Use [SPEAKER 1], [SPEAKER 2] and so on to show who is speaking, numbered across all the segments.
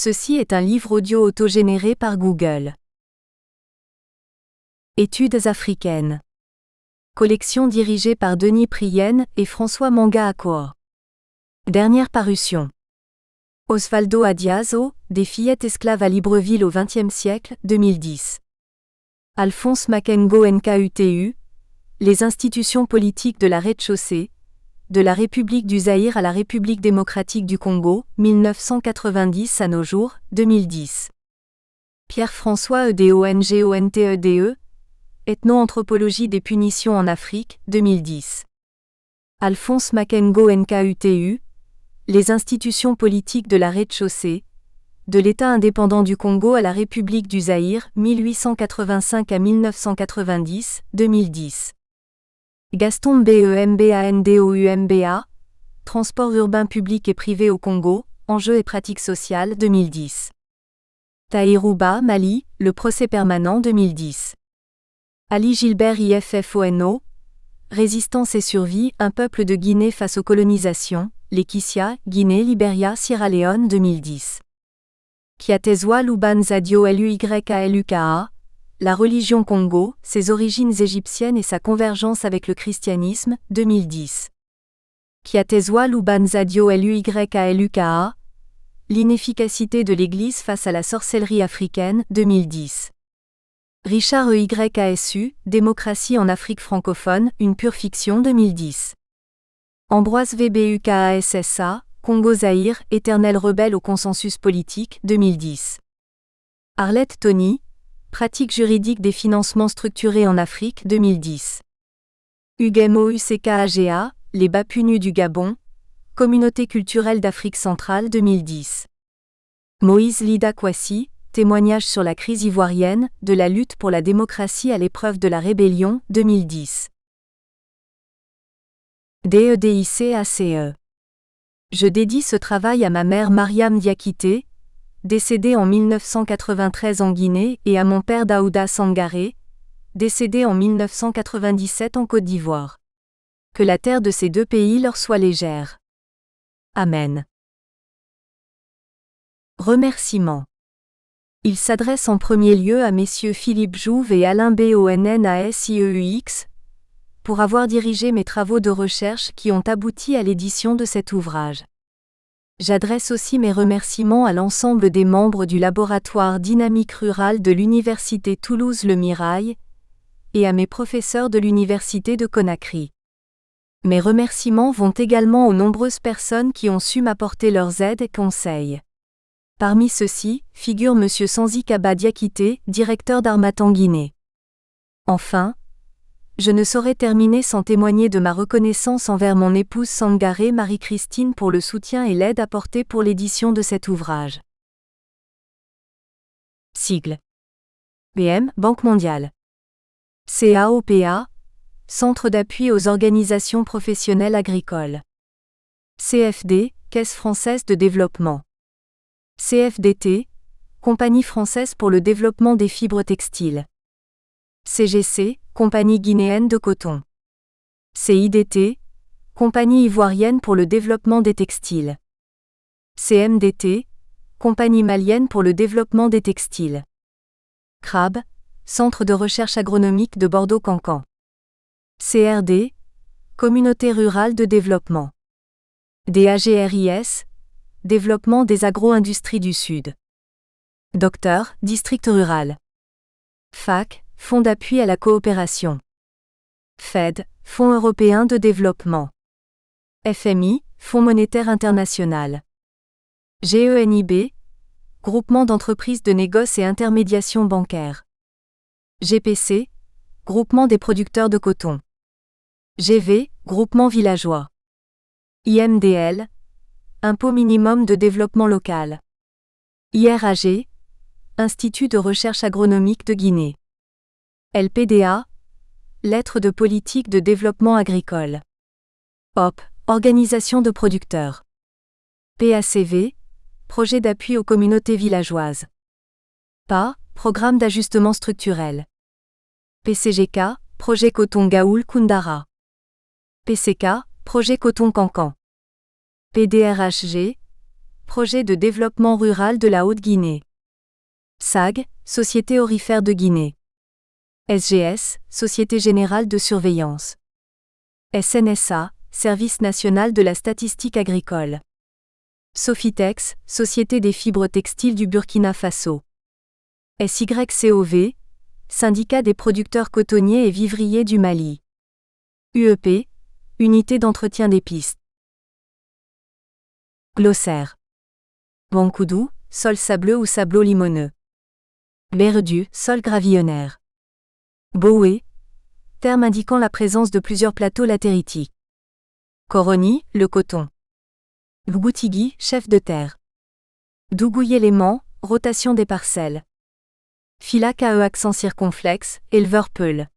[SPEAKER 1] Ceci est un livre audio autogénéré par Google. Études africaines. Collection dirigée par Denis Prienne et François Manga Akor. Dernière parution. Osvaldo Adiazo, Des fillettes esclaves à Libreville au XXe siècle, 2010. Alphonse Makengo Nkutu, Les institutions politiques de la rez-de-chaussée, de la République du Zaïre à la République démocratique du Congo, 1990 à nos jours, 2010. Pierre-François Edongontede, Ethno-anthropologie des punitions en Afrique, 2010. Alphonse Makengo Nkutu, Les institutions politiques de la rez-de-chaussée, de l'État indépendant du Congo à la République du Zaïre, 1885 à 1990, 2010. Gaston Mbembandoumba, Transport urbain public et privé au Congo, enjeux et pratiques sociales, 2010. Taïrouba, Mali, Le procès permanent, 2010. Ali Gilbert IFFONO, Résistance et survie, un peuple de Guinée face aux colonisations, Lekissia, Guinée, Libéria, Sierra Leone, 2010. Kiatezwa Lubanzadio Luykaluka, La religion Congo, ses origines égyptiennes et sa convergence avec le christianisme, 2010. Kiatezwa Lubanzadio Luykaluka, L'inefficacité de l'Église face à la sorcellerie africaine, 2010. Richard EYASU, Démocratie en Afrique francophone, une pure fiction, 2010. Ambroise VBUKASSA, Congo-Zaïre, éternel rebelle au consensus politique, 2010. Arlette Tony, Pratique juridique des financements structurés en Afrique, 2010. Ugemo UCKAGA, Les Bapunu du Gabon, Communauté culturelle d'Afrique centrale, 2010. Moïse Lida Kwasi, Témoignage sur la crise ivoirienne, de la lutte pour la démocratie à l'épreuve de la rébellion, 2010. DEDICACE. Je dédie ce travail à ma mère Mariam Diakité, décédée en 1993 en Guinée, et à mon père Daouda Sangaré, décédé en 1997 en Côte d'Ivoire. Que la terre de ces deux pays leur soit légère. Amen. Remerciements. Il s'adresse en premier lieu à messieurs Philippe Jouve et Alain Bonnasieux, pour avoir dirigé mes travaux de recherche qui ont abouti à l'édition de cet ouvrage. J'adresse aussi mes remerciements à l'ensemble des membres du laboratoire dynamique rural de l'Université Toulouse-Le Mirail et à mes professeurs de l'Université de Conakry. Mes remerciements vont également aux nombreuses personnes qui ont su m'apporter leurs aides et conseils. Parmi ceux-ci, figure M. Sanzi Kaba Diakité, directeur d'Harmattan Guinée. Enfin, je ne saurais terminer sans témoigner de ma reconnaissance envers mon épouse Sangaré Marie-Christine pour le soutien et l'aide apportés pour l'édition de cet ouvrage. Sigle. BM, Banque mondiale. CAOPA, Centre d'appui aux organisations professionnelles agricoles. CFD, Caisse française de développement. CFDT, Compagnie française pour le développement des fibres textiles. CGC, Compagnie guinéenne de coton. CIDT, Compagnie ivoirienne pour le développement des textiles. CMDT, Compagnie malienne pour le développement des textiles. CRAB, Centre de recherche agronomique de Bordeaux-Cancan. CRD, Communauté rurale de développement. DAGRIS, Développement des agro-industries du Sud. Docteur, District rural. FAC, Fonds d'appui à la coopération. FED, Fonds européen de développement. FMI, Fonds monétaire international. GENIB, Groupement d'entreprises de négoce et intermédiation bancaire. GPC, Groupement des producteurs de coton. GV, Groupement villageois. IMDL, Impôt minimum de développement local. IRAG, Institut de recherche agronomique de Guinée. LPDA, Lettre de politique de développement agricole. OP, Organisation de producteurs. PACV, Projet d'appui aux communautés villageoises. PA, Programme d'ajustement structurel. PCGK, Projet coton Gaoul Koundara. PCK, Projet coton Cancan. PDRHG, Projet de développement rural de la Haute-Guinée. SAG, Société aurifère de Guinée. SGS, Société générale de surveillance. SNSA, Service national de la statistique agricole. Sofitex, Société des fibres textiles du Burkina Faso. SYCOV, Syndicat des producteurs cotonniers et vivriers du Mali. UEP, Unité d'entretien des pistes. Glossaire. Bankoudou, sol sableux ou sablo-limoneux. Berdu, sol gravillonnaire. Boué, terme indiquant la présence de plusieurs plateaux latéritiques. Coroni, le coton. Bgoutigui, chef de terre. Dougouillé-Léman, rotation des parcelles. Filac AE accent circonflexe, éleveur peul.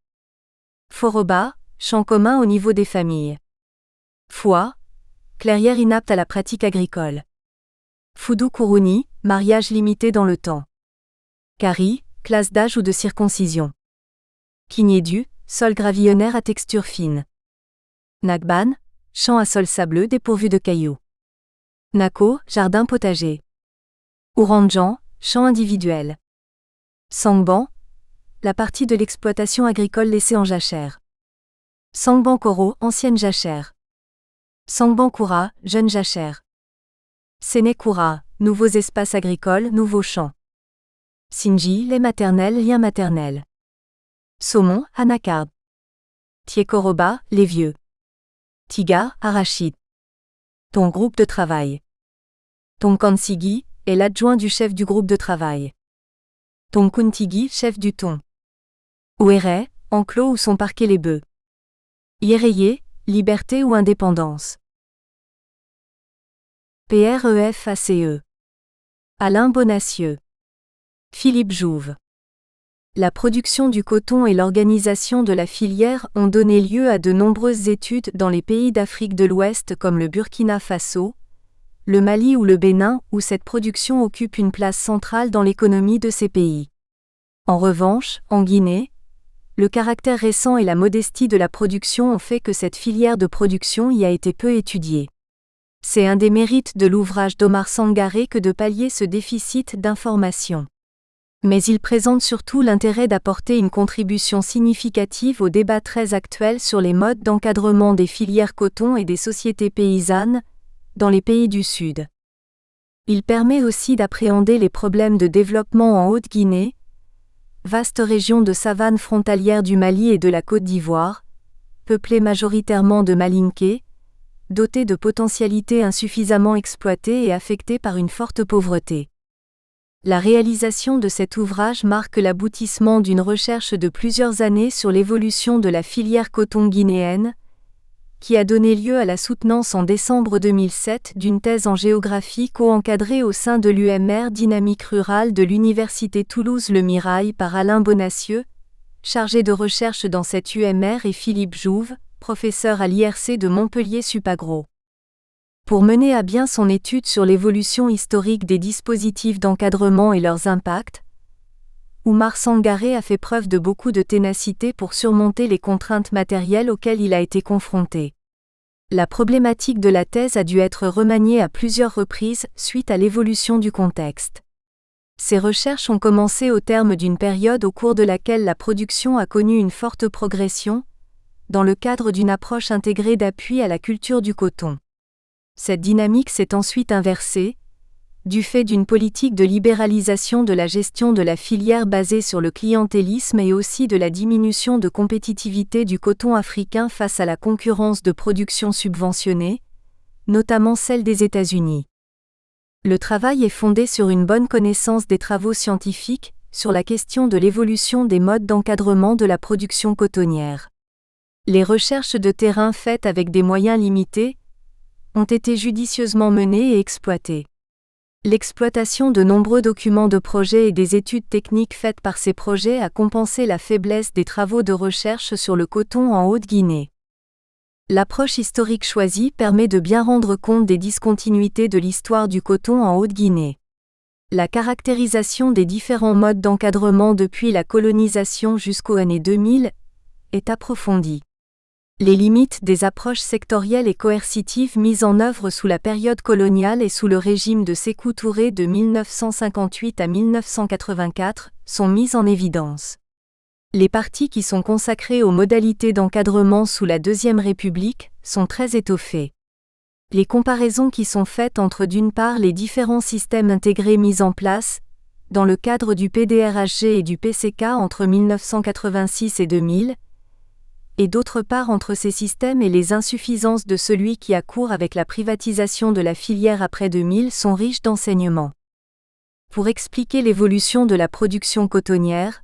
[SPEAKER 1] Foroba, champ commun au niveau des familles. Foie, clairière inapte à la pratique agricole. Foudou Kourouni, mariage limité dans le temps. Kari, classe d'âge ou de circoncision. Kignédu, sol gravillonnaire à texture fine. Nagban, champ à sol sableux dépourvu de cailloux. Nako, jardin potager. Ouranjan, champ individuel. Sangban, la partie de l'exploitation agricole laissée en jachère. Sangban Koro, ancienne jachère. Sangban Koura, jeune jachère. Sénékoura, nouveaux espaces agricoles, nouveaux champs. Sinji, lait maternel, lien maternel. Saumon, anacarde. Tiekoroba, les vieux. Tiga, arachide. Ton groupe de travail. Tonkansigi est l'adjoint du chef du groupe de travail. Tonkuntigi, chef du thon. Ouéré, enclos où sont parqués les bœufs. Yéreyé, liberté ou indépendance. PREFACE. Alain Bonacieux. Philippe Jouve. La production du coton et l'organisation de la filière ont donné lieu à de nombreuses études dans les pays d'Afrique de l'Ouest comme le Burkina Faso, le Mali ou le Bénin, où cette production occupe une place centrale dans l'économie de ces pays. En revanche, en Guinée, le caractère récent et la modestie de la production ont fait que cette filière de production y a été peu étudiée. C'est un des mérites de l'ouvrage d'Omar Sangaré que de pallier ce déficit d'information. Mais il présente surtout l'intérêt d'apporter une contribution significative au débat très actuel sur les modes d'encadrement des filières coton et des sociétés paysannes, dans les pays du Sud. Il permet aussi d'appréhender les problèmes de développement en Haute-Guinée, vaste région de savane frontalière du Mali et de la Côte d'Ivoire, peuplée majoritairement de Malinké, dotée de potentialités insuffisamment exploitées et affectée par une forte pauvreté. La réalisation de cet ouvrage marque l'aboutissement d'une recherche de plusieurs années sur l'évolution de la filière coton guinéenne, qui a donné lieu à la soutenance en décembre 2007 d'une thèse en géographie co-encadrée au sein de l'UMR Dynamique Rurale de l'Université Toulouse-Le Mirail par Alain Bonacieux, chargé de recherche dans cette UMR, et Philippe Jouve, professeur à l'IRC de Montpellier-Supagro. Pour mener à bien son étude sur l'évolution historique des dispositifs d'encadrement et leurs impacts, Omar Sangaré a fait preuve de beaucoup de ténacité pour surmonter les contraintes matérielles auxquelles il a été confronté. La problématique de la thèse a dû être remaniée à plusieurs reprises suite à l'évolution du contexte. Ces recherches ont commencé au terme d'une période au cours de laquelle la production a connu une forte progression, dans le cadre d'une approche intégrée d'appui à la culture du coton. Cette dynamique s'est ensuite inversée, du fait d'une politique de libéralisation de la gestion de la filière basée sur le clientélisme et aussi de la diminution de compétitivité du coton africain face à la concurrence de production subventionnée, notamment celle des États-Unis. Le travail est fondé sur une bonne connaissance des travaux scientifiques, sur la question de l'évolution des modes d'encadrement de la production cotonnière. Les recherches de terrain faites avec des moyens limités ont été judicieusement menées et exploitées. L'exploitation de nombreux documents de projet et des études techniques faites par ces projets a compensé la faiblesse des travaux de recherche sur le coton en Haute-Guinée. L'approche historique choisie permet de bien rendre compte des discontinuités de l'histoire du coton en Haute-Guinée. La caractérisation des différents modes d'encadrement depuis la colonisation jusqu'aux années 2000 est approfondie. Les limites des approches sectorielles et coercitives mises en œuvre sous la période coloniale et sous le régime de Sékou Touré de 1958 à 1984 sont mises en évidence. Les parties qui sont consacrées aux modalités d'encadrement sous la Deuxième République sont très étoffées. Les comparaisons qui sont faites entre d'une part les différents systèmes intégrés mis en place dans le cadre du PDRHG et du PCK entre 1986 et 2000, et d'autre part entre ces systèmes et les insuffisances de celui qui a cours avec la privatisation de la filière après 2000 sont riches d'enseignements. Pour expliquer l'évolution de la production cotonnière,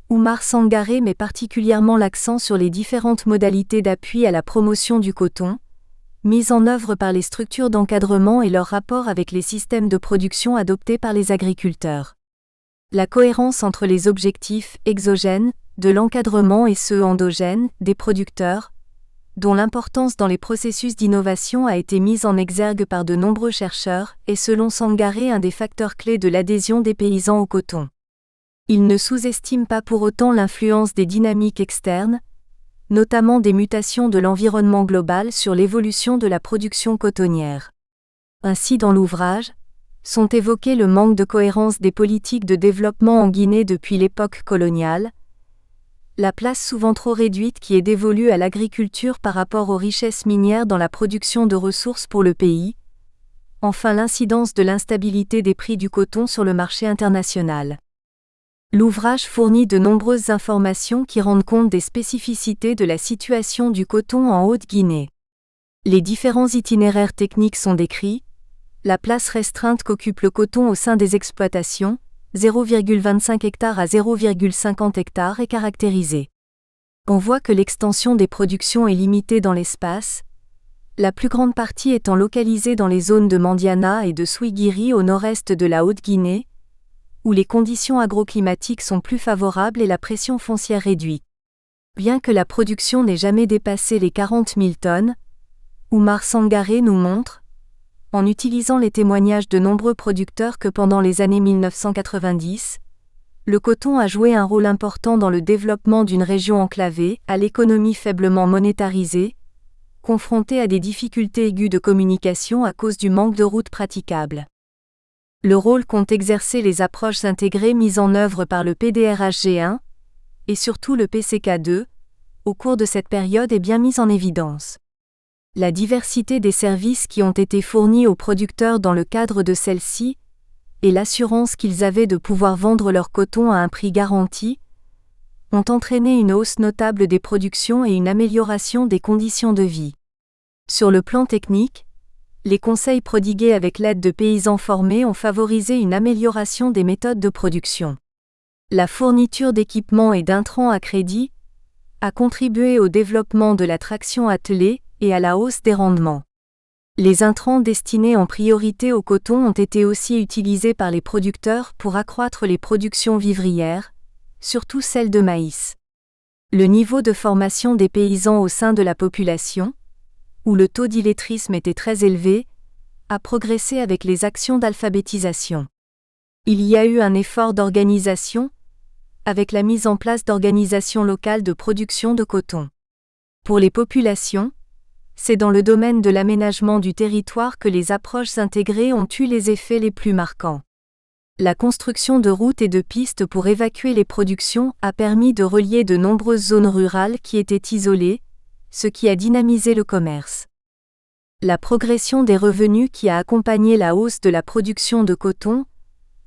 [SPEAKER 1] Oumar Sangaré met particulièrement l'accent sur les différentes modalités d'appui à la promotion du coton, mises en œuvre par les structures d'encadrement et leur rapport avec les systèmes de production adoptés par les agriculteurs. La cohérence entre les objectifs exogènes de l'encadrement et ceux endogènes des producteurs, dont l'importance dans les processus d'innovation a été mise en exergue par de nombreux chercheurs, est selon Sangaré un des facteurs clés de l'adhésion des paysans au coton. Il ne sous-estime pas pour autant l'influence des dynamiques externes, notamment des mutations de l'environnement global sur l'évolution de la production cotonnière. Ainsi dans l'ouvrage, sont évoqués le manque de cohérence des politiques de développement en Guinée depuis l'époque coloniale, la place souvent trop réduite qui est dévolue à l'agriculture par rapport aux richesses minières dans la production de ressources pour le pays, enfin l'incidence de l'instabilité des prix du coton sur le marché international. L'ouvrage fournit de nombreuses informations qui rendent compte des spécificités de la situation du coton en Haute-Guinée. Les différents itinéraires techniques sont décrits, la place restreinte qu'occupe le coton au sein des exploitations, 0,25 hectares à 0,50 hectares est caractérisée. On voit que l'extension des productions est limitée dans l'espace, la plus grande partie étant localisée dans les zones de Mandiana et de Souiguiri au nord-est de la Haute-Guinée, où les conditions agroclimatiques sont plus favorables et la pression foncière réduite. Bien que la production n'ait jamais dépassé les 40 000 tonnes, Oumar Sangaré nous montre, en utilisant les témoignages de nombreux producteurs que pendant les années 1990, le coton a joué un rôle important dans le développement d'une région enclavée, à l'économie faiblement monétarisée, confrontée à des difficultés aiguës de communication à cause du manque de routes praticables. Le rôle qu'ont exercé les approches intégrées mises en œuvre par le PDRHG1, et surtout le PCK2, au cours de cette période est bien mis en évidence. La diversité des services qui ont été fournis aux producteurs dans le cadre de celle-ci, et l'assurance qu'ils avaient de pouvoir vendre leur coton à un prix garanti, ont entraîné une hausse notable des productions et une amélioration des conditions de vie. Sur le plan technique, les conseils prodigués avec l'aide de paysans formés ont favorisé une amélioration des méthodes de production. La fourniture d'équipements et d'intrants à crédit a contribué au développement de la traction attelée et à la hausse des rendements. Les intrants destinés en priorité au coton ont été aussi utilisés par les producteurs pour accroître les productions vivrières, surtout celles de maïs. Le niveau de formation des paysans au sein de la population, où le taux d'illettrisme était très élevé, a progressé avec les actions d'alphabétisation. Il y a eu un effort d'organisation, avec la mise en place d'organisations locales de production de coton. Pour les populations, c'est dans le domaine de l'aménagement du territoire que les approches intégrées ont eu les effets les plus marquants. La construction de routes et de pistes pour évacuer les productions a permis de relier de nombreuses zones rurales qui étaient isolées, ce qui a dynamisé le commerce. La progression des revenus qui a accompagné la hausse de la production de coton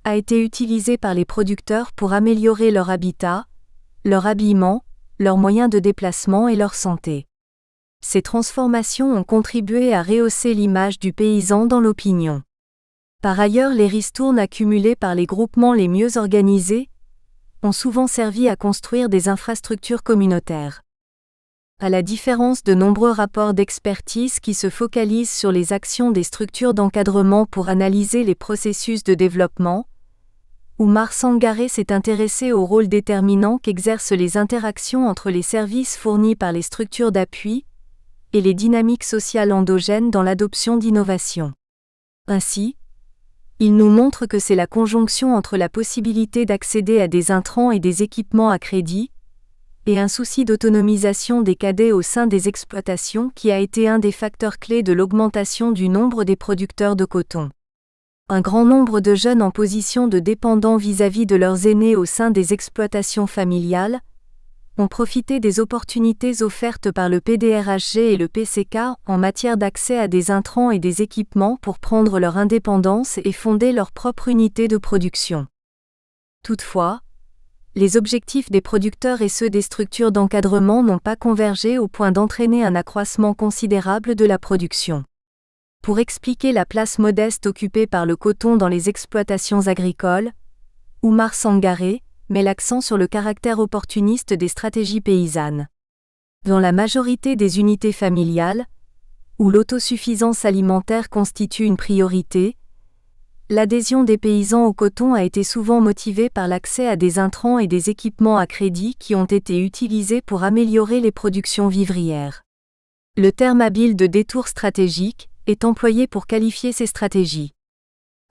[SPEAKER 1] a été utilisée par les producteurs pour améliorer leur habitat, leur habillement, leurs moyens de déplacement et leur santé. Ces transformations ont contribué à rehausser l'image du paysan dans l'opinion. Par ailleurs, les ristournes accumulées par les groupements les mieux organisés ont souvent servi à construire des infrastructures communautaires. À la différence de nombreux rapports d'expertise qui se focalisent sur les actions des structures d'encadrement pour analyser les processus de développement, Oumar Sangaré s'est intéressé au rôle déterminant qu'exercent les interactions entre les services fournis par les structures d'appui et les dynamiques sociales endogènes dans l'adoption d'innovations. Ainsi, il nous montre que c'est la conjonction entre la possibilité d'accéder à des intrants et des équipements à crédit, et un souci d'autonomisation des cadets au sein des exploitations qui a été un des facteurs clés de l'augmentation du nombre des producteurs de coton. Un grand nombre de jeunes en position de dépendants vis-à-vis de leurs aînés au sein des exploitations familiales ont profité des opportunités offertes par le PDRHG et le PCK en matière d'accès à des intrants et des équipements pour prendre leur indépendance et fonder leur propre unité de production. Toutefois, les objectifs des producteurs et ceux des structures d'encadrement n'ont pas convergé au point d'entraîner un accroissement considérable de la production. Pour expliquer la place modeste occupée par le coton dans les exploitations agricoles, Oumar Sangaré met l'accent sur le caractère opportuniste des stratégies paysannes. Dans la majorité des unités familiales, où l'autosuffisance alimentaire constitue une priorité, l'adhésion des paysans au coton a été souvent motivée par l'accès à des intrants et des équipements à crédit qui ont été utilisés pour améliorer les productions vivrières. Le terme habile de détour stratégique est employé pour qualifier ces stratégies.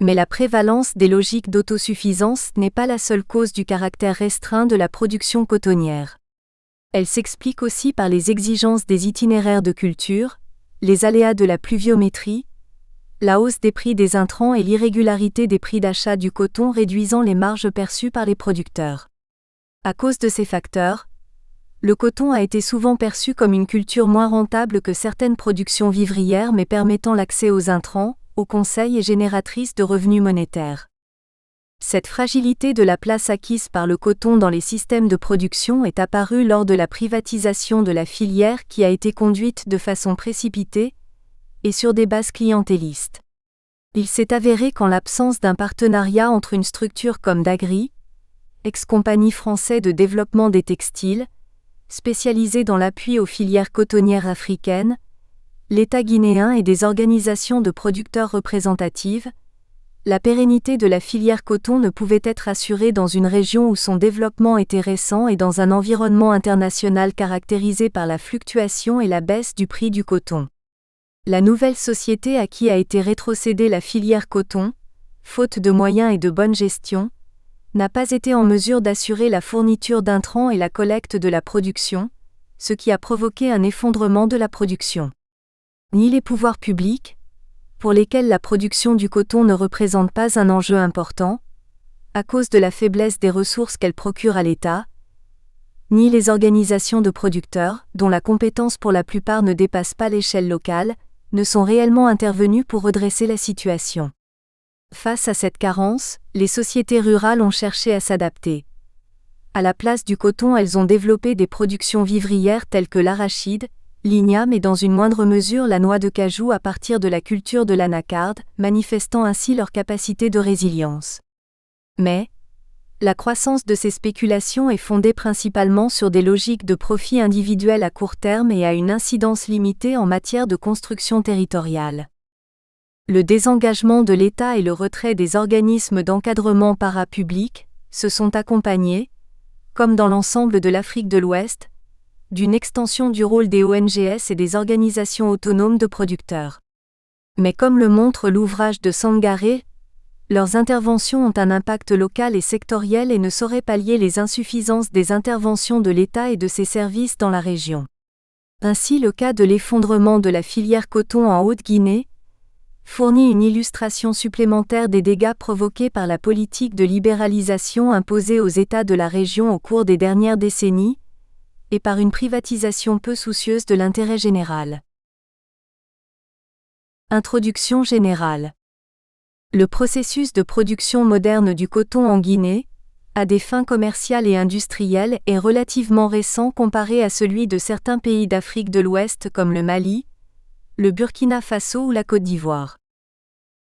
[SPEAKER 1] Mais la prévalence des logiques d'autosuffisance n'est pas la seule cause du caractère restreint de la production cotonnière. Elle s'explique aussi par les exigences des itinéraires de culture, les aléas de la pluviométrie, la hausse des prix des intrants et l'irrégularité des prix d'achat du coton réduisant les marges perçues par les producteurs. À cause de ces facteurs, le coton a été souvent perçu comme une culture moins rentable que certaines productions vivrières mais permettant l'accès aux intrants, aux conseils et génératrice de revenus monétaires. Cette fragilité de la place acquise par le coton dans les systèmes de production est apparue lors de la privatisation de la filière qui a été conduite de façon précipitée et sur des bases clientélistes. Il s'est avéré qu'en l'absence d'un partenariat entre une structure comme Dagri, ex-compagnie française de développement des textiles, spécialisée dans l'appui aux filières cotonnières africaines, l'État guinéen et des organisations de producteurs représentatives, la pérennité de la filière coton ne pouvait être assurée dans une région où son développement était récent et dans un environnement international caractérisé par la fluctuation et la baisse du prix du coton. La nouvelle société à qui a été rétrocédée la filière coton, faute de moyens et de bonne gestion, n'a pas été en mesure d'assurer la fourniture d'intrants et la collecte de la production, ce qui a provoqué un effondrement de la production. Ni les pouvoirs publics, pour lesquels la production du coton ne représente pas un enjeu important, à cause de la faiblesse des ressources qu'elle procure à l'État, ni les organisations de producteurs, dont la compétence pour la plupart ne dépasse pas l'échelle locale, ne sont réellement intervenus pour redresser la situation. Face à cette carence, les sociétés rurales ont cherché à s'adapter. À la place du coton, elles ont développé des productions vivrières telles que l'arachide, l'igname et dans une moindre mesure la noix de cajou à partir de la culture de l'anacarde, manifestant ainsi leur capacité de résilience. Mais, la croissance de ces spéculations est fondée principalement sur des logiques de profit individuel à court terme et à une incidence limitée en matière de construction territoriale. Le désengagement de l'État et le retrait des organismes d'encadrement parapublics se sont accompagnés, comme dans l'ensemble de l'Afrique de l'Ouest, d'une extension du rôle des ONGs et des organisations autonomes de producteurs. Mais comme le montre l'ouvrage de Sangaré, leurs interventions ont un impact local et sectoriel et ne sauraient pallier les insuffisances des interventions de l'État et de ses services dans la région. Ainsi, le cas de l'effondrement de la filière coton en Haute-Guinée fournit une illustration supplémentaire des dégâts provoqués par la politique de libéralisation imposée aux États de la région au cours des dernières décennies, et par une privatisation peu soucieuse de l'intérêt général. Introduction générale. Le processus de production moderne du coton en Guinée, à des fins commerciales et industrielles, est relativement récent comparé à celui de certains pays d'Afrique de l'Ouest comme le Mali, le Burkina Faso ou la Côte d'Ivoire.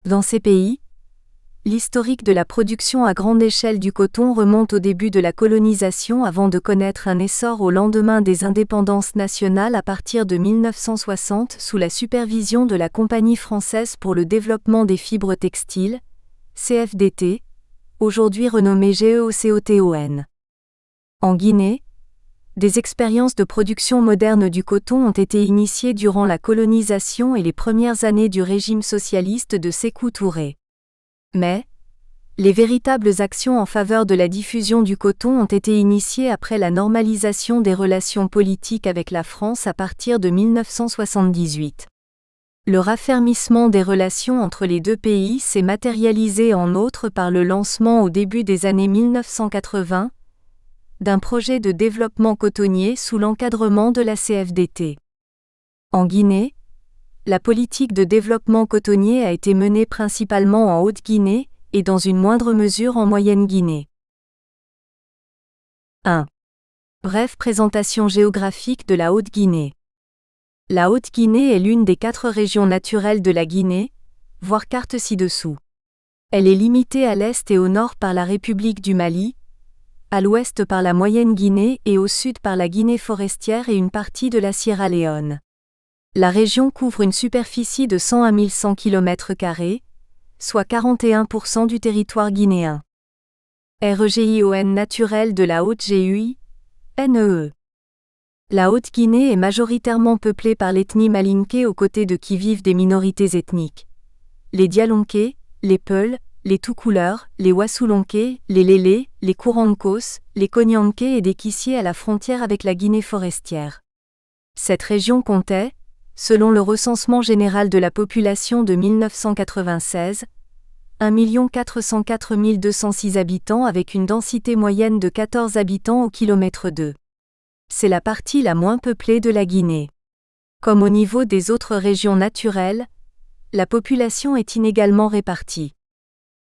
[SPEAKER 1] Dans ces pays, l'historique de la production à grande échelle du coton remonte au début de la colonisation avant de connaître un essor au lendemain des indépendances nationales à partir de 1960 sous la supervision de la Compagnie française pour le développement des fibres textiles, CFDT, aujourd'hui renommée GEOCOTON. En Guinée, des expériences de production moderne du coton ont été initiées durant la colonisation et les premières années du régime socialiste de Sékou Touré. Mais, Les véritables actions en faveur de la diffusion du coton ont été initiées après la normalisation des relations politiques avec la France à partir de 1978. Le raffermissement des relations entre les deux pays s'est matérialisé en outre par le lancement au début des années 1980 d'un projet de développement cotonnier sous l'encadrement de la CFDT. En Guinée, la politique de développement cotonnier a été menée principalement en Haute-Guinée et dans une moindre mesure en Moyenne-Guinée. 1. Brève présentation géographique de la Haute-Guinée. La Haute-Guinée est l'une des 4 régions naturelles de la Guinée, voir carte ci-dessous. Elle est limitée à l'est et au nord par la République du Mali, à l'ouest par la Moyenne-Guinée et au sud par la Guinée forestière et une partie de la Sierra Leone. La région couvre une superficie de 100 à 1100 km², soit 41% du territoire guinéen. Région naturelle de la Haute-GUI, NEE. La Haute-Guinée est majoritairement peuplée par l'ethnie malinké aux côtés de qui vivent des minorités ethniques. Les Dialonké, les Peuls, les Toucouleurs, les Wassoulonké, les Lélé, les Kourankos, les Konyanké et des Kissié à la frontière avec la Guinée forestière. Cette région comptait, selon le recensement général de la population de 1996, 1 404 206 habitants avec une densité moyenne de 14 habitants au kilomètre 2. C'est la partie la moins peuplée de la Guinée. Comme au niveau des autres régions naturelles, la population est inégalement répartie.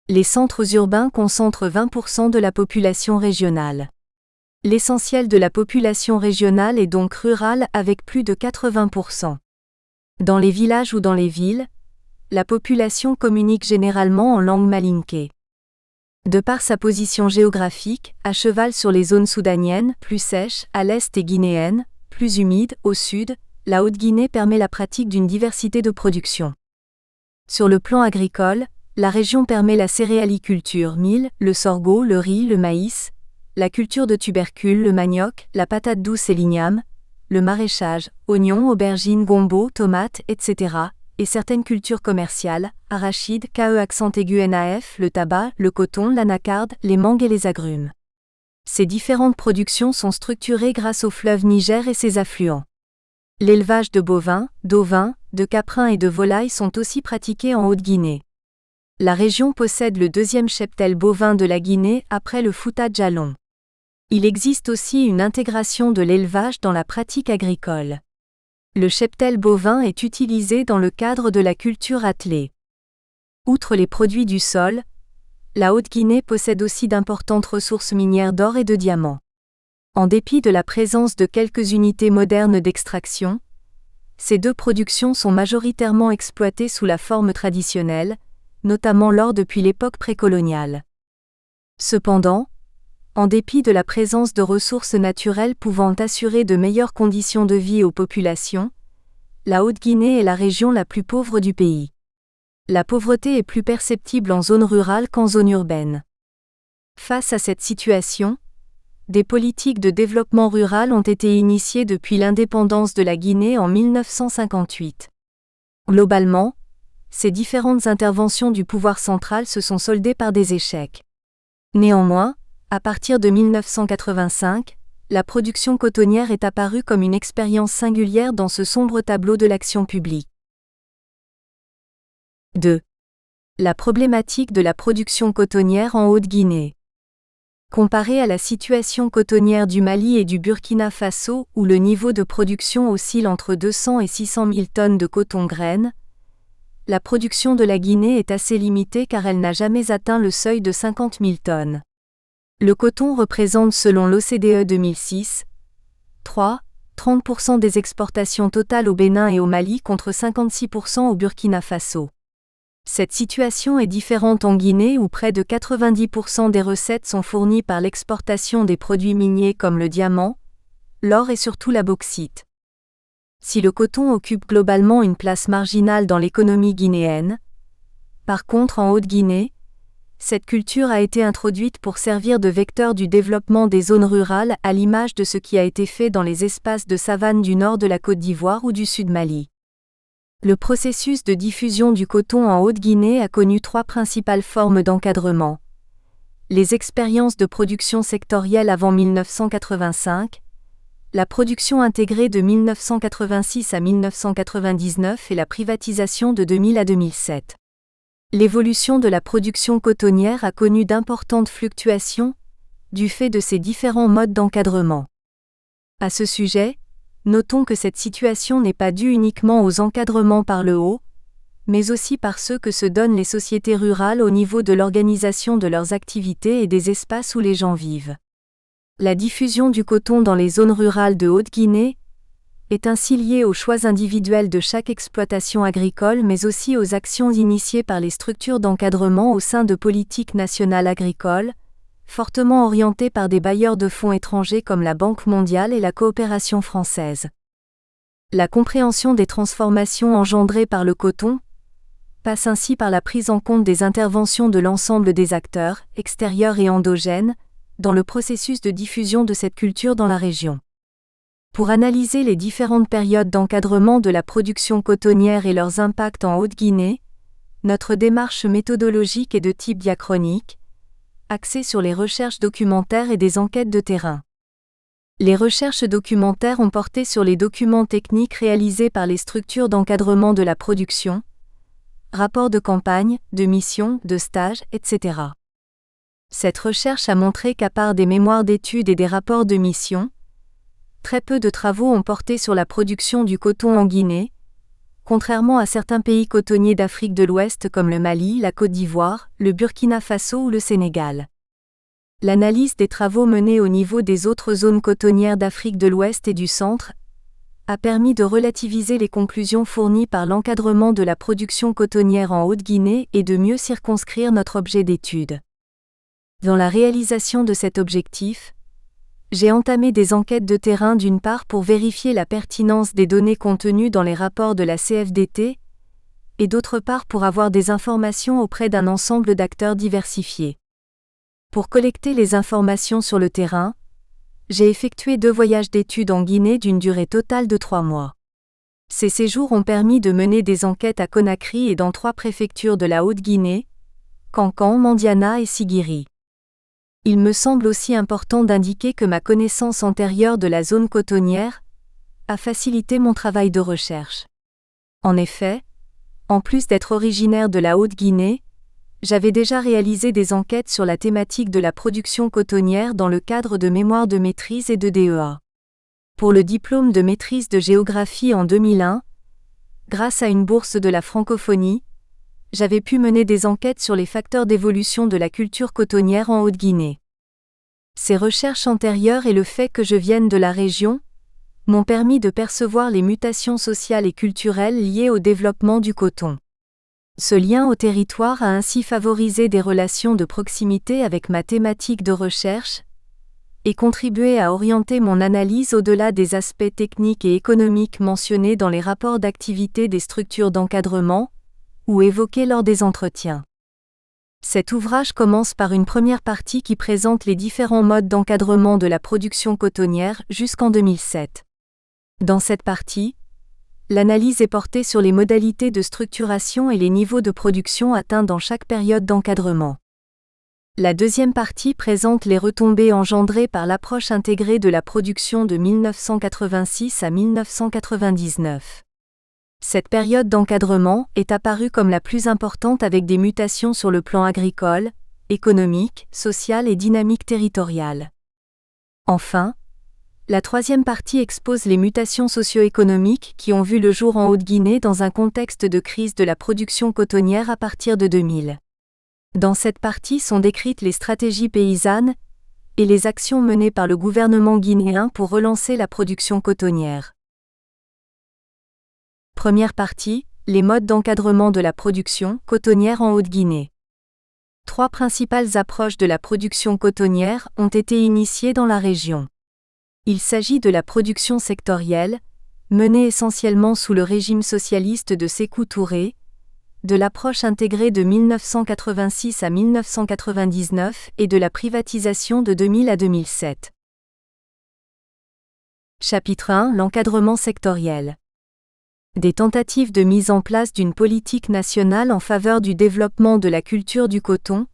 [SPEAKER 1] Les centres urbains concentrent 20% de la population régionale. L'essentiel de la population régionale est donc rurale avec plus de 80%. Dans les villages ou dans les villes, la population communique généralement en langue malinké. De par sa position géographique, à cheval sur les zones soudaniennes, plus sèches, à l'est et guinéennes, plus humides, au sud, la Haute-Guinée permet la pratique d'une diversité de production. Sur le plan agricole, la région permet la céréaliculture, mil, le sorgho, le riz, le maïs, la culture de tubercules, le manioc, la patate douce et l'igname, le maraîchage, oignons, aubergines, gombo, tomates, etc., et certaines cultures commerciales, arachides, NAF, le tabac, le coton, l'anacarde, les mangues et les agrumes. Ces différentes productions sont structurées grâce au fleuve Niger et ses affluents. L'élevage de bovins, d'ovins, de caprins et de volailles sont aussi pratiqués en Haute-Guinée. La région possède le 2e cheptel bovin de la Guinée après le Fouta Djallon. Il existe aussi une intégration de l'élevage dans la pratique agricole. Le cheptel bovin est utilisé dans le cadre de la culture attelée. Outre les produits du sol, la Haute-Guinée possède aussi d'importantes ressources minières d'or et de diamants. En dépit de la présence de quelques unités modernes d'extraction, ces deux productions sont majoritairement exploitées sous la forme traditionnelle, notamment l'or depuis l'époque précoloniale. Cependant, en dépit de la présence de ressources naturelles pouvant assurer de meilleures conditions de vie aux populations, la Haute-Guinée est la région la plus pauvre du pays. La pauvreté est plus perceptible en zone rurale qu'en zone urbaine. Face à cette situation, des politiques de développement rural ont été initiées depuis l'indépendance de la Guinée en 1958. Globalement, ces différentes interventions du pouvoir central se sont soldées par des échecs. Néanmoins, à partir de 1985, la production cotonnière est apparue comme une expérience singulière dans ce sombre tableau de l'action publique. 2. La problématique de la production cotonnière en Haute-Guinée. Comparé à la situation cotonnière du Mali et du Burkina Faso où le niveau de production oscille entre 200 et 600 000 tonnes de coton-graines, la production de la Guinée est assez limitée car elle n'a jamais atteint le seuil de 50 000 tonnes. Le coton représente selon l'OCDE 2006, 30% des exportations totales au Bénin et au Mali contre 56% au Burkina Faso. Cette situation est différente en Guinée où près de 90% des recettes sont fournies par l'exportation des produits miniers comme le diamant, l'or et surtout la bauxite. Si le coton occupe globalement une place marginale dans l'économie guinéenne, par contre en Haute-Guinée, cette culture a été introduite pour servir de vecteur du développement des zones rurales à l'image de ce qui a été fait dans les espaces de savane du nord de la Côte d'Ivoire ou du sud Mali. Le processus de diffusion du coton en Haute-Guinée a connu 3 principales formes d'encadrement. les expériences de production sectorielle avant 1985, la production intégrée de 1986 à 1999 et la privatisation de 2000 à 2007. L'évolution de la production cotonnière a connu d'importantes fluctuations, du fait de ces différents modes d'encadrement. À ce sujet, notons que cette situation n'est pas due uniquement aux encadrements par le haut, mais aussi par ceux que se donnent les sociétés rurales au niveau de l'organisation de leurs activités et des espaces où les gens vivent. La diffusion du coton dans les zones rurales de Haute-Guinée est ainsi liée aux choix individuels de chaque exploitation agricole mais aussi aux actions initiées par les structures d'encadrement au sein de politiques nationales agricoles, fortement orientées par des bailleurs de fonds étrangers comme la Banque mondiale et la coopération française. La compréhension des transformations engendrées par le coton passe ainsi par la prise en compte des interventions de l'ensemble des acteurs, extérieurs et endogènes, dans le processus de diffusion de cette culture dans la région. Pour analyser les différentes périodes d'encadrement de la production cotonnière et leurs impacts en Haute-Guinée, notre démarche méthodologique est de type diachronique, axée sur les recherches documentaires et des enquêtes de terrain. Les recherches documentaires ont porté sur les documents techniques réalisés par les structures d'encadrement de la production, rapports de campagne, de mission, de stage, etc. Cette recherche a montré qu'à part des mémoires d'études et des rapports de mission, très peu de travaux ont porté sur la production du coton en Guinée, contrairement à certains pays cotonniers d'Afrique de l'Ouest comme le Mali, la Côte d'Ivoire, le Burkina Faso ou le Sénégal. L'analyse des travaux menés au niveau des autres zones cotonnières d'Afrique de l'Ouest et du Centre a permis de relativiser les conclusions fournies par l'encadrement de la production cotonnière en Haute-Guinée et de mieux circonscrire notre objet d'étude. Dans la réalisation de cet objectif, j'ai entamé des enquêtes de terrain d'une part pour vérifier la pertinence des données contenues dans les rapports de la CFDT, et d'autre part pour avoir des informations auprès d'un ensemble d'acteurs diversifiés. Pour collecter les informations sur le terrain, j'ai effectué 2 voyages d'études en Guinée d'une durée totale de 3 mois. Ces séjours ont permis de mener des enquêtes à Conakry et dans 3 préfectures de la Haute-Guinée, Kankan, Mandiana et Sigiri. Il me semble aussi important d'indiquer que ma connaissance antérieure de la zone cotonnière a facilité mon travail de recherche. En effet, en plus d'être originaire de la Haute-Guinée, j'avais déjà réalisé des enquêtes sur la thématique de la production cotonnière dans le cadre de mémoires de maîtrise et de DEA. Pour le diplôme de maîtrise de géographie en 2001, grâce à une bourse de la francophonie, j'avais pu mener des enquêtes sur les facteurs d'évolution de la culture cotonnière en Haute-Guinée. Ces recherches antérieures et le fait que je vienne de la région m'ont permis de percevoir les mutations sociales et culturelles liées au développement du coton. Ce lien au territoire a ainsi favorisé des relations de proximité avec ma thématique de recherche et contribué à orienter mon analyse au-delà des aspects techniques et économiques mentionnés dans les rapports d'activité des structures d'encadrement ou évoqués lors des entretiens. Cet ouvrage commence par une première partie qui présente les différents modes d'encadrement de la production cotonnière jusqu'en 2007. Dans cette partie, l'analyse est portée sur les modalités de structuration et les niveaux de production atteints dans chaque période d'encadrement. La deuxième partie présente les retombées engendrées par l'approche intégrée de la production de 1986 à 1999. Cette période d'encadrement est apparue comme la plus importante avec des mutations sur le plan agricole, économique, social et dynamique territoriale. Enfin, la troisième partie expose les mutations socio-économiques qui ont vu le jour en Haute-Guinée dans un contexte de crise de la production cotonnière à partir de 2000. Dans cette partie sont décrites les stratégies paysannes et les actions menées par le gouvernement guinéen pour relancer la production cotonnière. Première partie, les modes d'encadrement de la production cotonnière en Haute-Guinée. 3 principales approches de la production cotonnière ont été initiées dans la région. Il s'agit de la production sectorielle, menée essentiellement sous le régime socialiste de Sékou Touré, de l'approche intégrée de 1986 à 1999 et de la privatisation de 2000 à 2007. Chapitre 1 : L'encadrement sectoriel. Des tentatives de mise en place d'une politique nationale en faveur du développement de la culture du coton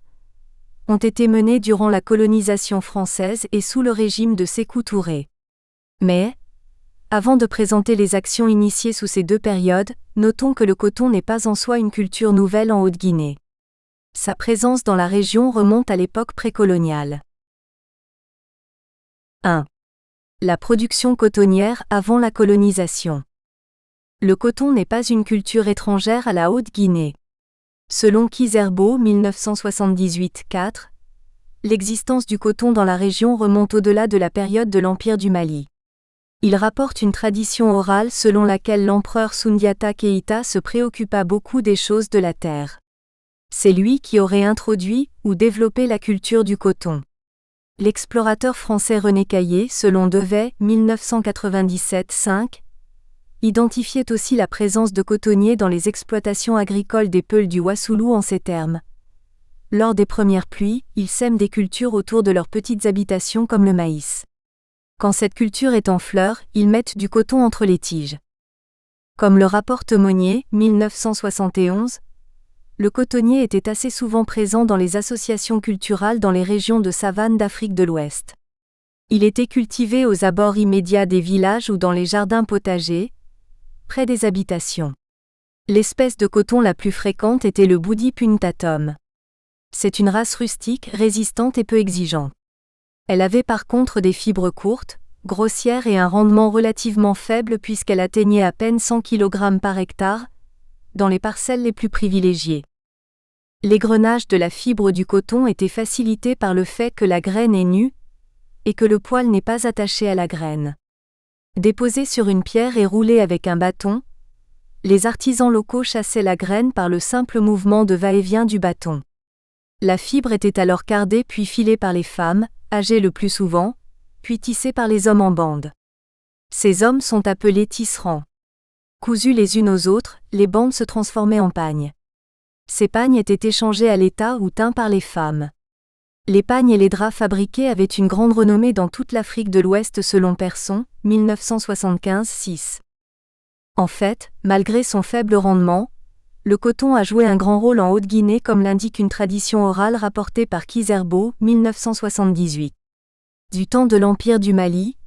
[SPEAKER 1] ont été menées durant la colonisation française et sous le régime de Sékou Touré. Mais, avant de présenter les actions initiées sous ces deux périodes, notons que le coton n'est pas en soi une culture nouvelle en Haute-Guinée. Sa présence dans la région remonte à l'époque précoloniale. 1. La production cotonnière avant la colonisation. Le coton n'est pas une culture étrangère à la Haute-Guinée. Selon Kizerbo 1978-4, l'existence du coton dans la région remonte au-delà de la période de l'Empire du Mali. Il rapporte une tradition orale selon laquelle l'empereur Soundiata Keïta se préoccupa beaucoup des choses de la terre. C'est lui qui aurait introduit ou développé la culture du coton. L'explorateur français René Caillé, selon Devey 1997-5, identifiait aussi la présence de cotonniers dans les exploitations agricoles des Peuls du Wassoulou en ces termes. Lors des premières pluies, ils sèment des cultures autour de leurs petites habitations comme le maïs. Quand cette culture est en fleurs, ils mettent du coton entre les tiges. Comme le rapporte Monnier, 1971, le cotonnier était assez souvent présent dans les associations culturales dans les régions de savane d'Afrique de l'Ouest. Il était cultivé aux abords immédiats des villages ou dans les jardins potagers, près des habitations. L'espèce de coton la plus fréquente était le Budi punctatum. C'est une race rustique, résistante et peu exigeante. Elle avait par contre des fibres courtes, grossières et un rendement relativement faible puisqu'elle atteignait à peine 100 kg par hectare, dans les parcelles les plus privilégiées. L'égrenage de la fibre du coton était facilité par le fait que la graine est nue, et que le poil n'est pas attaché à la graine. Déposée sur une pierre et roulée avec un bâton, les artisans locaux chassaient la graine par le simple mouvement de va-et-vient du bâton. La fibre était alors cardée puis filée par les femmes, âgées le plus souvent, puis tissée par les hommes en bande. Ces hommes sont appelés tisserands. Cousus les unes aux autres, les bandes se transformaient en pagnes. Ces pagnes étaient échangées à l'état ou teints par les femmes. Les pagnes et les draps fabriqués avaient une grande renommée dans toute l'Afrique de l'Ouest selon Persson, 1975-6. En fait, malgré son faible rendement, le coton a joué un grand rôle en Haute-Guinée comme l'indique une tradition orale rapportée par Kizerbo, 1978. Du temps de l'Empire du Mali,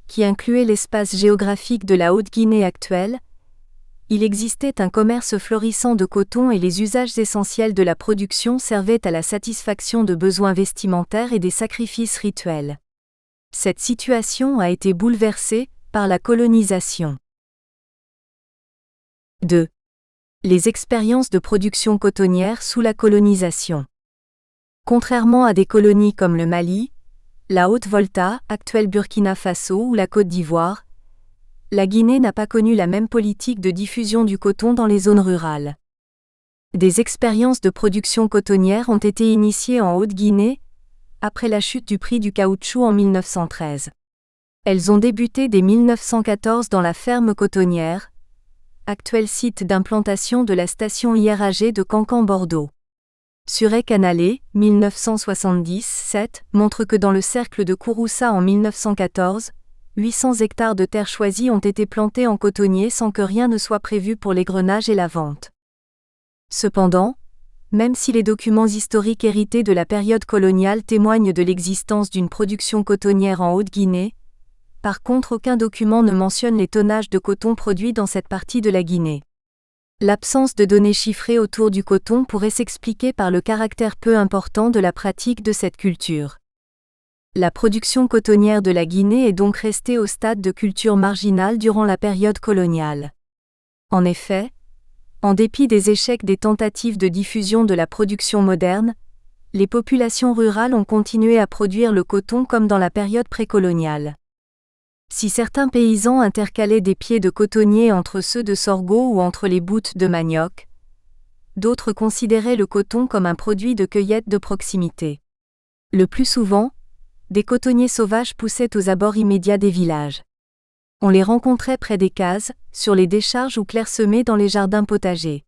[SPEAKER 1] qui incluait l'espace géographique de la Haute-Guinée actuelle, il existait un commerce florissant de coton et les usages essentiels de la production servaient à la satisfaction de besoins vestimentaires et des sacrifices rituels. Cette situation a été bouleversée par la colonisation. 2. Les expériences de production cotonnière sous la colonisation. Contrairement à des colonies comme le Mali, la Haute-Volta, actuelle Burkina Faso ou la Côte d'Ivoire, la Guinée n'a pas connu la même politique de diffusion du coton dans les zones rurales. Des expériences de production cotonnière ont été initiées en Haute-Guinée, après la chute du prix du caoutchouc en 1913. Elles ont débuté dès 1914 dans la ferme cotonnière, actuel site d'implantation de la station IRAG de Cancan-Bordeaux. Suré-Canalé, 1970-7, montre que dans le cercle de Kouroussa en 1914, 800 hectares de terres choisies ont été plantés en cotonnier sans que rien ne soit prévu pour l'égrenage et la vente. Cependant, même si les documents historiques hérités de la période coloniale témoignent de l'existence d'une production cotonnière en Haute-Guinée, par contre aucun document ne mentionne les tonnages de coton produits dans cette partie de la Guinée. L'absence de données chiffrées autour du coton pourrait s'expliquer par le caractère peu important de la pratique de cette culture. La production cotonnière de la Guinée est donc restée au stade de culture marginale durant la période coloniale. En effet, en dépit des échecs des tentatives de diffusion de la production moderne, les populations rurales ont continué à produire le coton comme dans la période précoloniale. Si certains paysans intercalaient des pieds de cotonnier entre ceux de sorgho ou entre les boutes de manioc, d'autres considéraient le coton comme un produit de cueillette de proximité. Le plus souvent, des cotonniers sauvages poussaient aux abords immédiats des villages. On les rencontrait près des cases, sur les décharges ou clairsemés dans les jardins potagers.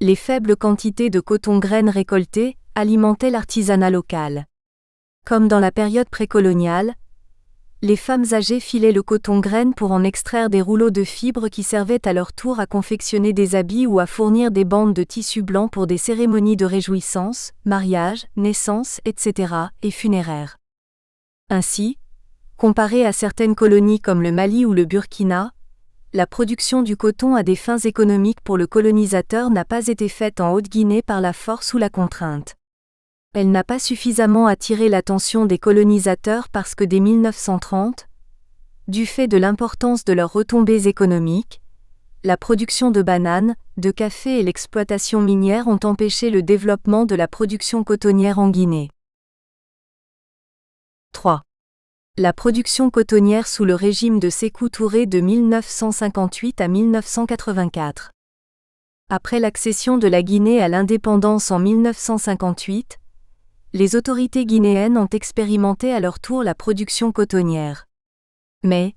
[SPEAKER 1] Les faibles quantités de coton-graines récoltées alimentaient l'artisanat local. Comme dans la période précoloniale, les femmes âgées filaient le coton graine pour en extraire des rouleaux de fibres qui servaient à leur tour à confectionner des habits ou à fournir des bandes de tissu blanc pour des cérémonies de réjouissance, mariage, naissance, etc., et funéraires. Ainsi, comparé à certaines colonies comme le Mali ou le Burkina, la production du coton à des fins économiques pour le colonisateur n'a pas été faite en Haute-Guinée par la force ou la contrainte. Elle n'a pas suffisamment attiré l'attention des colonisateurs parce que dès 1930, du fait de l'importance de leurs retombées économiques, la production de bananes, de café et l'exploitation minière ont empêché le développement de la production cotonnière en Guinée. 3. La production cotonnière sous le régime de Sékou Touré de 1958 à 1984. Après l'accession de la Guinée à l'indépendance en 1958, les autorités guinéennes ont expérimenté à leur tour la production cotonnière. Mais,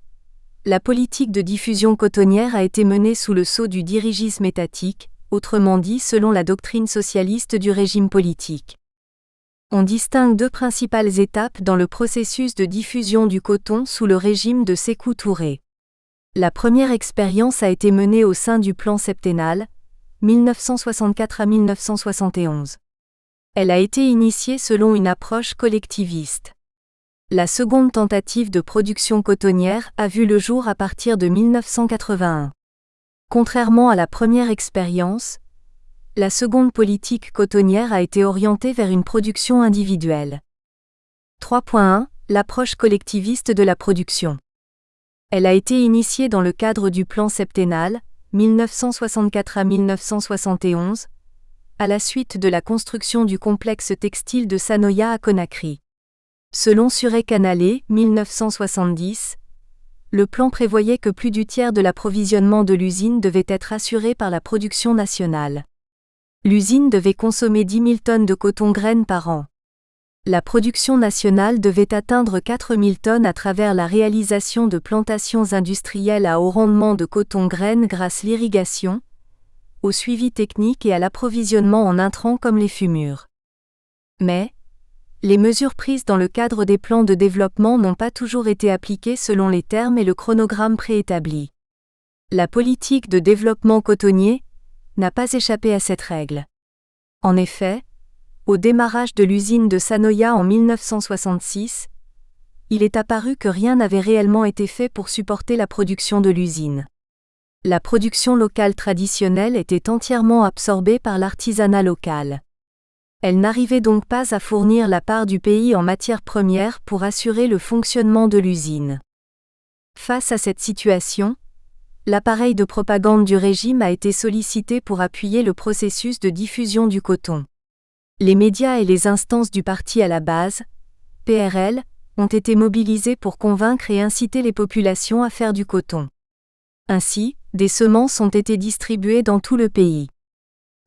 [SPEAKER 1] la politique de diffusion cotonnière a été menée sous le sceau du dirigisme étatique, autrement dit selon la doctrine socialiste du régime politique. On distingue deux principales étapes dans le processus de diffusion du coton sous le régime de Sékou Touré. La première expérience a été menée au sein du plan septennal, 1964 à 1971. Elle a été initiée selon une approche collectiviste. La seconde tentative de production cotonnière a vu le jour à partir de 1981. Contrairement à la première expérience, la seconde politique cotonnière a été orientée vers une production individuelle. 3.1 L'approche collectiviste de la production. Elle a été initiée dans le cadre du plan septennal, 1964 à 1971, à la suite de la construction du complexe textile de Sanoya à Conakry. Selon Suré Canalé, 1970, le plan prévoyait que plus du tiers de l'approvisionnement de l'usine devait être assuré par la production nationale. L'usine devait consommer 10 000 tonnes de coton graine par an. La production nationale devait atteindre 4 000 tonnes à travers la réalisation de plantations industrielles à haut rendement de coton graine grâce à l'irrigation, au suivi technique et à l'approvisionnement en intrants comme les fumures. Mais, les mesures prises dans le cadre des plans de développement n'ont pas toujours été appliquées selon les termes et le chronogramme préétabli. La politique de développement cotonnier n'a pas échappé à cette règle. En effet, au démarrage de l'usine de Sanoya en 1966, il est apparu que rien n'avait réellement été fait pour supporter la production de l'usine. La production locale traditionnelle était entièrement absorbée par l'artisanat local. Elle n'arrivait donc pas à fournir la part du pays en matières premières pour assurer le fonctionnement de l'usine. Face à cette situation, l'appareil de propagande du régime a été sollicité pour appuyer le processus de diffusion du coton. Les médias et les instances du parti à la base, PRL, ont été mobilisés pour convaincre et inciter les populations à faire du coton. Ainsi, des semences ont été distribuées dans tout le pays.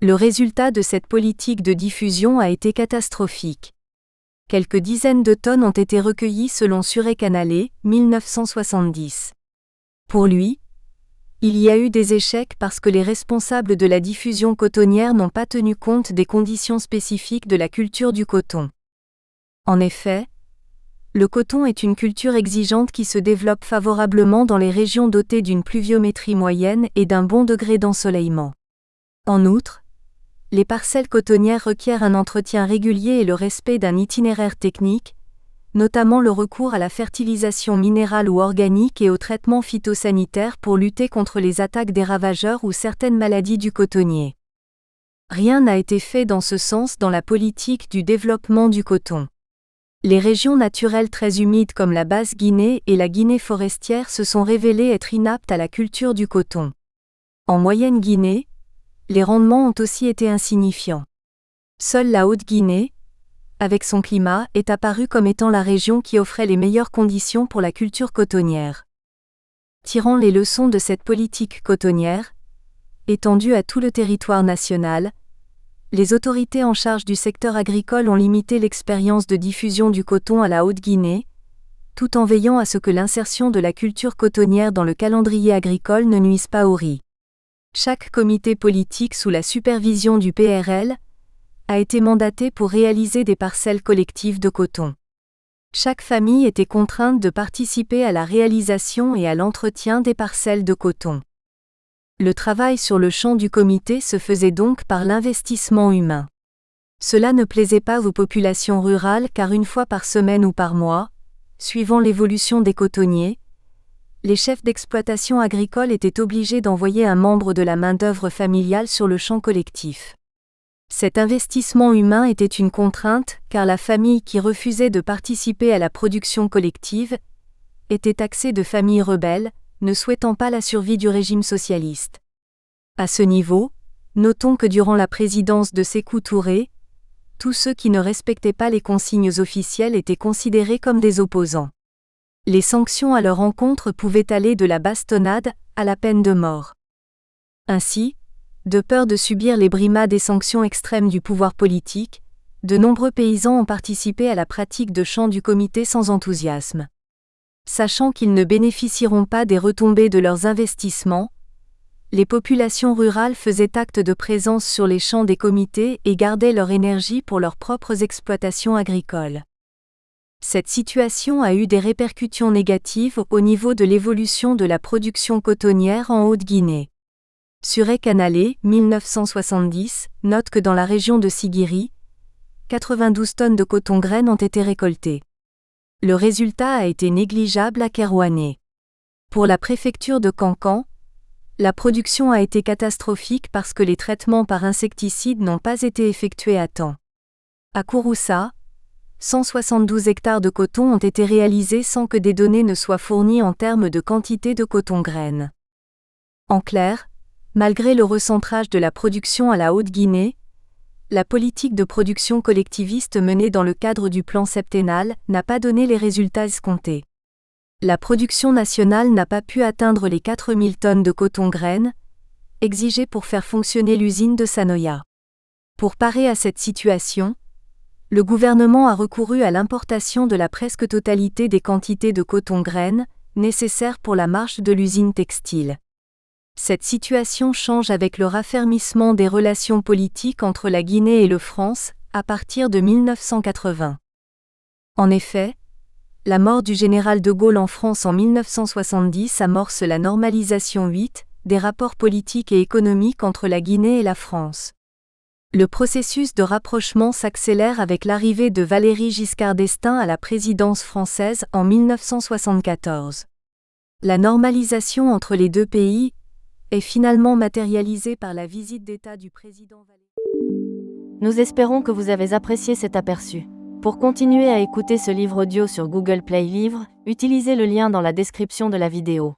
[SPEAKER 1] Le résultat de cette politique de diffusion a été catastrophique. Quelques dizaines de tonnes ont été recueillies selon Suré Canalé, 1970. Pour lui, il y a eu des échecs parce que les responsables de la diffusion cotonnière n'ont pas tenu compte des conditions spécifiques de la culture du coton. En effet, le coton est une culture exigeante qui se développe favorablement dans les régions dotées d'une pluviométrie moyenne et d'un bon degré d'ensoleillement. En outre, les parcelles cotonnières requièrent un entretien régulier et le respect d'un itinéraire technique, notamment le recours à la fertilisation minérale ou organique et au traitement phytosanitaire pour lutter contre les attaques des ravageurs ou certaines maladies du cotonnier. Rien n'a été fait dans ce sens dans la politique du développement du coton. Les régions naturelles très humides comme la Basse-Guinée et la Guinée forestière se sont révélées être inaptes à la culture du coton. En Moyenne-Guinée, les rendements ont aussi été insignifiants. Seule la Haute-Guinée, avec son climat, est apparue comme étant la région qui offrait les meilleures conditions pour la culture cotonnière. Tirant les leçons de cette politique cotonnière, étendue à tout le territoire national, les autorités en charge du secteur agricole ont limité l'expérience de diffusion du coton à la Haute-Guinée, tout en veillant à ce que l'insertion de la culture cotonnière dans le calendrier agricole ne nuise pas au riz. Chaque comité politique sous la supervision du PRL a été mandaté pour réaliser des parcelles collectives de coton. Chaque famille était contrainte de participer à la réalisation et à l'entretien des parcelles de coton. Le travail sur le champ du comité se faisait donc par l'investissement humain. Cela ne plaisait pas aux populations rurales car une fois par semaine ou par mois, suivant l'évolution des cotonniers, les chefs d'exploitation agricole étaient obligés d'envoyer un membre de la main-d'œuvre familiale sur le champ collectif. Cet investissement humain était une contrainte car la famille qui refusait de participer à la production collective était taxée de famille rebelle, ne souhaitant pas la survie du régime socialiste. À ce niveau, notons que durant la présidence de Sékou Touré, tous ceux qui ne respectaient pas les consignes officielles étaient considérés comme des opposants. Les sanctions à leur encontre pouvaient aller de la bastonnade à la peine de mort. Ainsi, de peur de subir les brimades et sanctions extrêmes du pouvoir politique, de nombreux paysans ont participé à la pratique de chants du comité sans enthousiasme. Sachant qu'ils ne bénéficieront pas des retombées de leurs investissements, les populations rurales faisaient acte de présence sur les champs des comités et gardaient leur énergie pour leurs propres exploitations agricoles. Cette situation a eu des répercussions négatives au niveau de l'évolution de la production cotonnière en Haute-Guinée. Suré Canalé, 1970, note que dans la région de Siguiri, 92 tonnes de coton-graines ont été récoltées. Le résultat a été négligeable à Kerouané. Pour la préfecture de Kankan, la production a été catastrophique parce que les traitements par insecticides n'ont pas été effectués à temps. À Kouroussa, 172 hectares de coton ont été réalisés sans que des données ne soient fournies en termes de quantité de coton-graines. En clair, malgré le recentrage de la production à la Haute-Guinée, la politique de production collectiviste menée dans le cadre du plan septennal n'a pas donné les résultats escomptés. La production nationale n'a pas pu atteindre les 4000 tonnes de coton-graines, exigées pour faire fonctionner l'usine de Sanoya. Pour parer à cette situation, le gouvernement a recouru à l'importation de la presque totalité des quantités de coton-graines, nécessaires pour la marche de l'usine textile. Cette situation change avec le raffermissement des relations politiques entre la Guinée et le France, à partir de 1980. En effet, la mort du général de Gaulle en France en 1970 amorce la normalisation 8 des rapports politiques et économiques entre la Guinée et la France. Le processus de rapprochement s'accélère avec l'arrivée de Valéry Giscard d'Estaing à la présidence française en 1974. La normalisation entre les deux pays est finalement matérialisée par la visite d'État du président Valéry.
[SPEAKER 2] Nous espérons que vous avez apprécié cet aperçu. Pour continuer à écouter ce livre audio sur Google Play Livres, utilisez le lien dans la description de la vidéo.